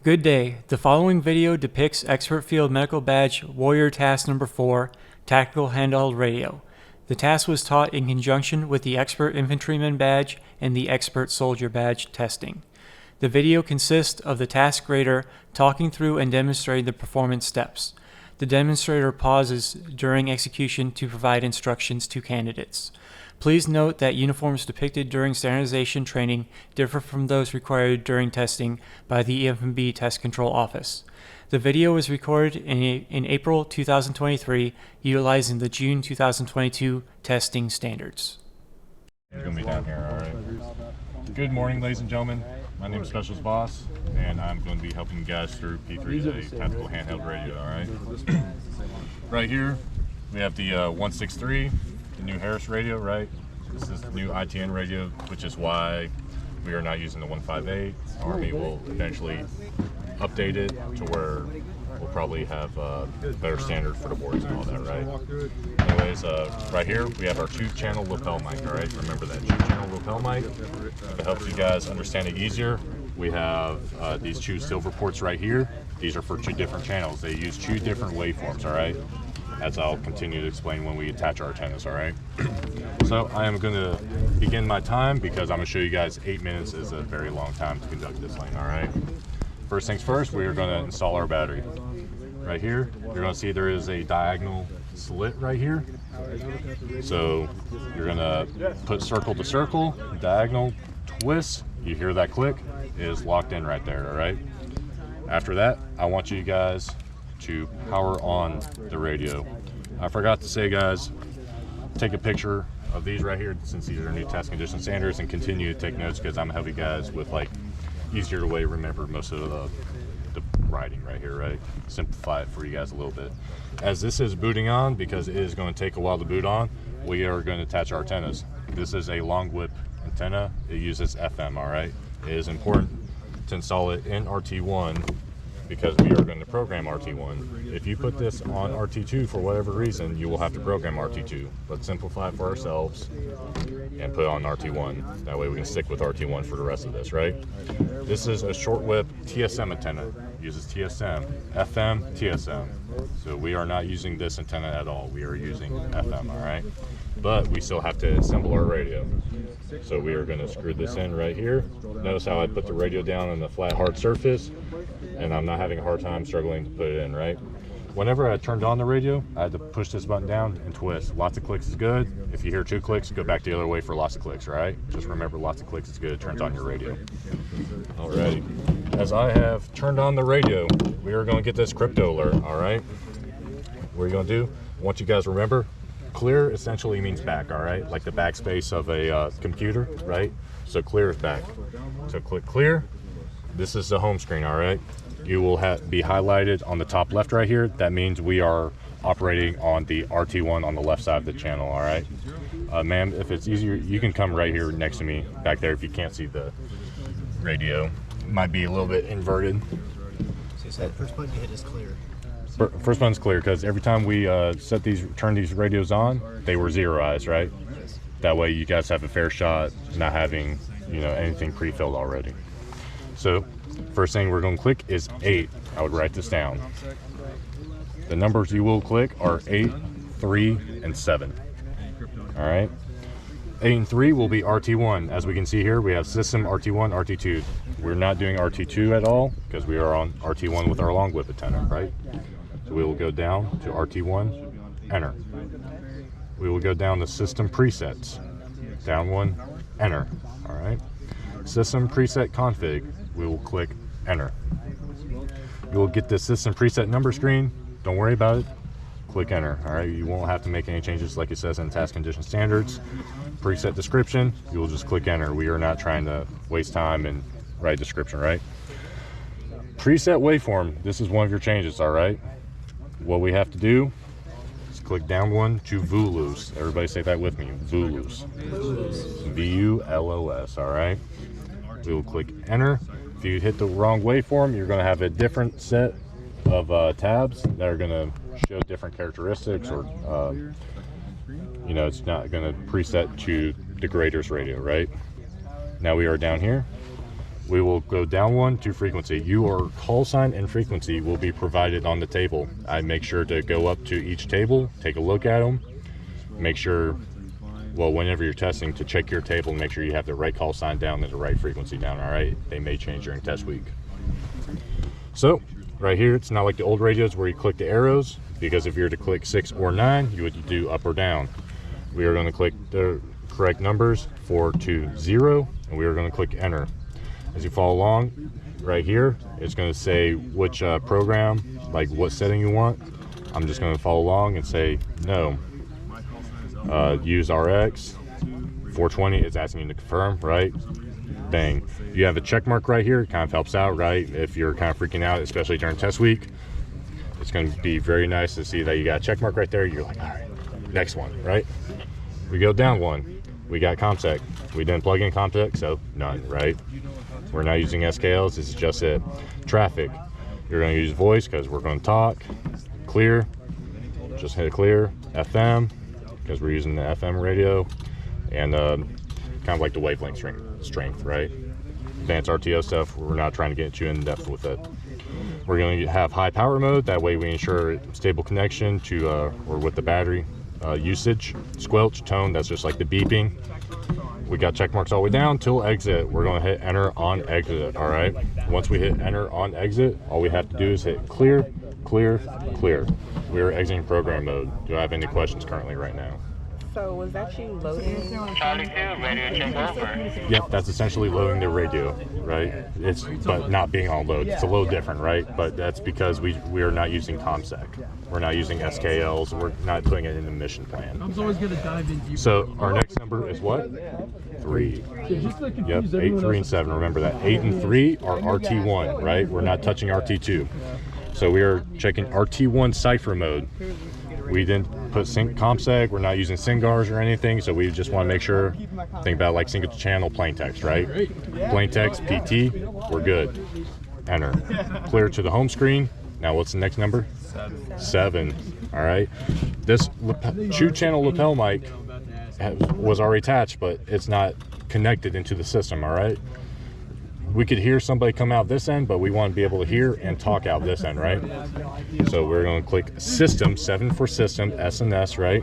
Good day. The following video depicts Expert Field Medical Badge Warrior Task Number 4, Tactical Handheld Radio. The task was taught in conjunction with the Expert Infantryman Badge and the Expert Soldier Badge testing. The video consists of the task grader talking through and demonstrating the performance steps. The demonstrator pauses during execution to provide instructions to candidates. Please note that uniforms depicted during standardization training differ from those required during testing by the EFMB Test Control Office. The video was recorded in April 2023 utilizing the June 2022 testing standards. It's going to be down here, all right. Good morning, ladies and gentlemen. My name is Specialist Voss, and I'm going to be helping you guys through P3 today, Tactical Handheld Radio, all right? Right here, we have the 163. The new Harris radio, right? This is the new ITN radio, which is why we are not using the 158. Army will eventually update it to where we'll probably have a better standard for the boards and all that, right? Anyways, right here we have our 2-channel lapel mic, all right? Remember that 2-channel lapel mic. If it helps you guys understand it easier, we have these 2 silver ports right here. These are for 2 different channels. They use 2 different waveforms, all right? As I'll continue to explain when we attach our antennas, all right? So I am going to begin my time because I'm going to show you guys 8 minutes is a very long time to conduct this lane, all right? First things first, we are going to install our battery. Right here, you're going to see there is a diagonal slit right here. So you're going to put circle to circle, diagonal, twist. You hear that click, it is locked in right there, all right? After that, I want you guys to power on the radio. I forgot to say, guys, take a picture of these right here since these are new test condition standards, and continue to take notes because I'm gonna help you guys with like easier way to remember most of the writing right here, right? Simplify it for you guys a little bit. As this is booting on, because it is going to take a while to boot on, we are going to attach our antennas. This is a long whip antenna. It uses FM, all right? It is important to install it in RT1 because we are going to program RT1. If you put this on RT2 for whatever reason, you will have to program RT2. Let's simplify it for ourselves and put it on RT1. That way we can stick with RT1 for the rest of this, right? This is a short whip TSM antenna. It uses TSM, FM, TSM. So we are not using this antenna at all. We are using FM, all right? But we still have to assemble our radio. So we are going to screw this in right here. Notice how I put the radio down on the flat hard surface, and I'm not having a hard time struggling to put it in, right? Whenever I turned on the radio, I had to push this button down and twist. Lots of clicks is good. If you hear 2 clicks, go back the other way for lots of clicks, all right? Just remember, lots of clicks is good. It turns on your radio. Alrighty. As I have turned on the radio, we are going to get this crypto alert, all right? What are you going to do? I want you guys to remember, clear essentially means back, all right? Like the backspace of a computer, right? So clear is back. So click clear. This is the home screen, all right? You will be highlighted on the top left right here. That means we are operating on the RT1 on the left side of the channel, all right? Ma'am, if it's easier, you can come right here next to me back there if you can't see the radio. It might be a little bit inverted. So you said first button you hit is clear. First one's clear because every time we turn these radios on, they were zeroized, right? Yes. That way you guys have a fair shot not having, anything pre-filled already. So first thing we're going to click is 8. I would write this down. The numbers you will click are 8, 3, and 7. All right. 8 and 3 will be RT1. As we can see here, we have system RT1, RT2. We're not doing RT2 at all because we are on RT1 with our long whip antenna, right? So we will go down to RT1, enter. We will go down to system presets, down 1, enter. All right. System preset config, we will click enter. You will get the system preset number screen. Don't worry about it. Click enter. All right. You won't have to make any changes like it says in task condition standards. Preset description, you will just click enter. We are not trying to waste time and write a description, right? Preset waveform, this is one of your changes, all right? What we have to do is click down 1 to VULOS. Everybody say that with me, VULOS. VULOS, all right? We will click enter. If you hit the wrong waveform, you're gonna have a different set of tabs that are gonna show different characteristics, or it's not gonna preset to the grader's radio, right? Now we are down here. We will go down one to frequency. Your call sign and frequency will be provided on the table. I make sure to go up to each table, take a look at them, make sure, well, whenever you're testing, to check your table and make sure you have the right call sign down and the right frequency down, all right? They may change during test week. So, right here, it's not like the old radios where you click the arrows, because if you were to click 6 or 9, you would do up or down. We are going to click the correct numbers, 4 to 0, and we are going to click enter. As you follow along, right here, it's going to say which program, like what setting you want. I'm just going to follow along and say no. Use RX 420. It's asking you to confirm, right? Bang. You have a check mark right here. It kind of helps out, right? If you're kind of freaking out, especially during test week, it's going to be very nice to see that you got a check mark right there. You're like, all right, next one, right? We go down one. We got ComSec. We didn't plug in ComSec, so none, right? We're not using SKLs. This is just it. Traffic. You're going to use voice because we're going to talk. Clear. Just hit clear. FM because we're using the FM radio, and kind of like the wavelength strength, right? Advanced RTO stuff. We're not trying to get too in depth with it. We're going to have high power mode. That way we ensure stable connection to or with the battery usage. Squelch tone. That's just like the beeping. We got check marks all the way down till exit. We're going to hit enter on exit. All right. Once we hit enter on exit, all we have to do is hit clear, clear, clear. We're exiting program mode. Do I have any questions currently right now? So was that you loading? Charlie 2, radio check over. Yep, that's essentially loading the radio, right? It's but not being on load. It's a little different, right? But that's because we are not using ComSec. We're not using SKLs. We're not putting it in the mission plan. I'm always gonna dive in deeper. So our next number is what? 3. Yep, 8, 3, and 7. Remember that 8 and 3 are RT1, right? We're not touching RT2. So we are checking RT1 cipher mode. We didn't put ComSec. We're not using SINGARs or anything, so we just want to make sure. Think about like single channel plain text, right? Plain text, PT, we're good. Enter. Clear to the home screen. Now what's the next number? 7. All right. This true channel lapel mic was already attached, but it's not connected into the system. All right. We could hear somebody come out this end, but we want to be able to hear and talk out this end, right? So we're going to click System, 7 for System, S&S, right?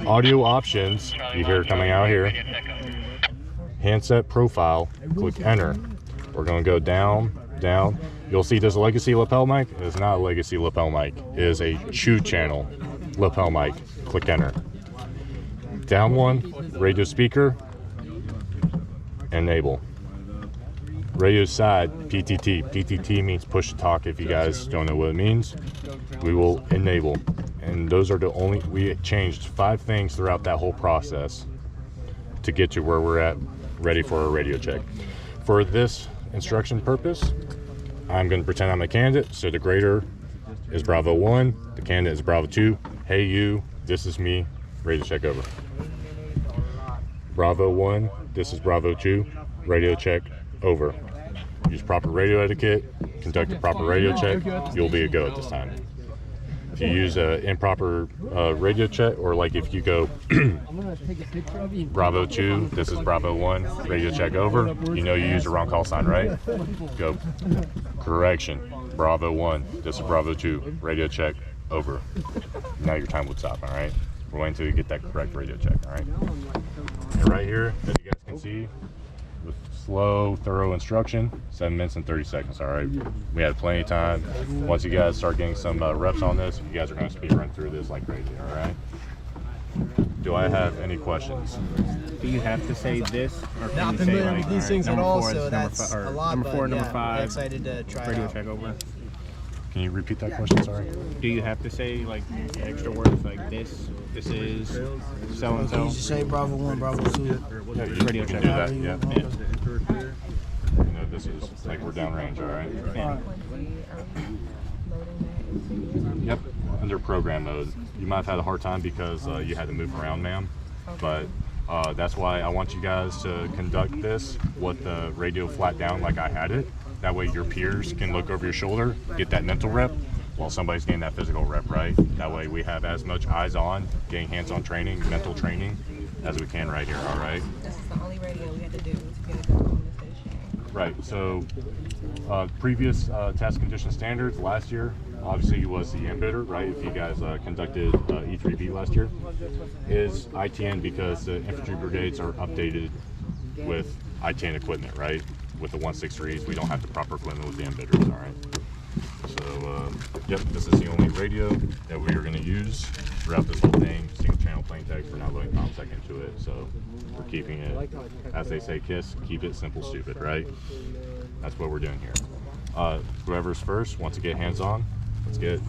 Audio options, you hear it coming out here. Handset profile, click Enter. We're going to go down, down. You'll see this legacy lapel mic. It is not a legacy lapel mic. It is a true channel lapel mic. Click Enter. Down one, radio speaker, enable. Radio side, PTT. PTT means push to talk. If you guys don't know what it means, we will enable. And those are the only, we changed 5 things throughout that whole process to get to where we're at, ready for a radio check. For this instruction purpose, I'm going to pretend I'm a candidate. So the grader is Bravo 1, the candidate is Bravo 2. Hey you, this is me, radio check over. Bravo 1, this is Bravo 2, radio check over. Use proper radio etiquette, conduct a proper radio check, you'll be a go at this time. If you use an improper radio check, or like if you go Bravo 2, this is Bravo 1, radio check over, you know you used the wrong call sign, right? Go. Correction. Bravo 1, this is Bravo 2, radio check over. Now your time would stop, all right? We're waiting until you get that correct radio check, all right? And right here, as you guys can see, with slow, thorough instruction, 7 minutes and 30 seconds, all right? We had plenty of time. Once you guys start getting some reps on this, you guys are going to speed run through this like crazy, all right? Do I have any questions? Do you have to say this, or can Not you say familiar like, with these all things at number all, 4 is so number that's fi- or a lot. number 4, but number yeah, 5, I'm excited to try radio it out. check over? Can you repeat that question, sorry? Do you have to say like extra words like this is so and Can so? you just say Bravo 1, Bravo 2? Yeah, you Radio can check. do that, yeah. Yeah. You know, this is like we're downrange, all right? Yep, under program mode. You might have had a hard time because you had to move around, ma'am. But that's why I want you guys to conduct this with the radio flat down like I had it. That way your peers can look over your shoulder, get that mental rep, while somebody's getting that physical rep, right? That way we have as much eyes on, getting hands-on training, mental training, as we can right here, all right? This is the only radio we had to do to get a good on the station. Right. So previous task condition standards last year, obviously was the embedder, right? If you guys conducted E3B last year, is ITN because the infantry brigades are updated with ITN equipment, right? With the 163s, we don't have the proper equipment with the embedders, all right? So, yep, this is the only radio that we are going to use throughout this whole thing. Single channel plain text, we're not loading ComSec into it, so we're keeping it, as they say, KISS, keep it simple, stupid, right? That's what we're doing here. Whoever's first wants to get hands-on, let's get it.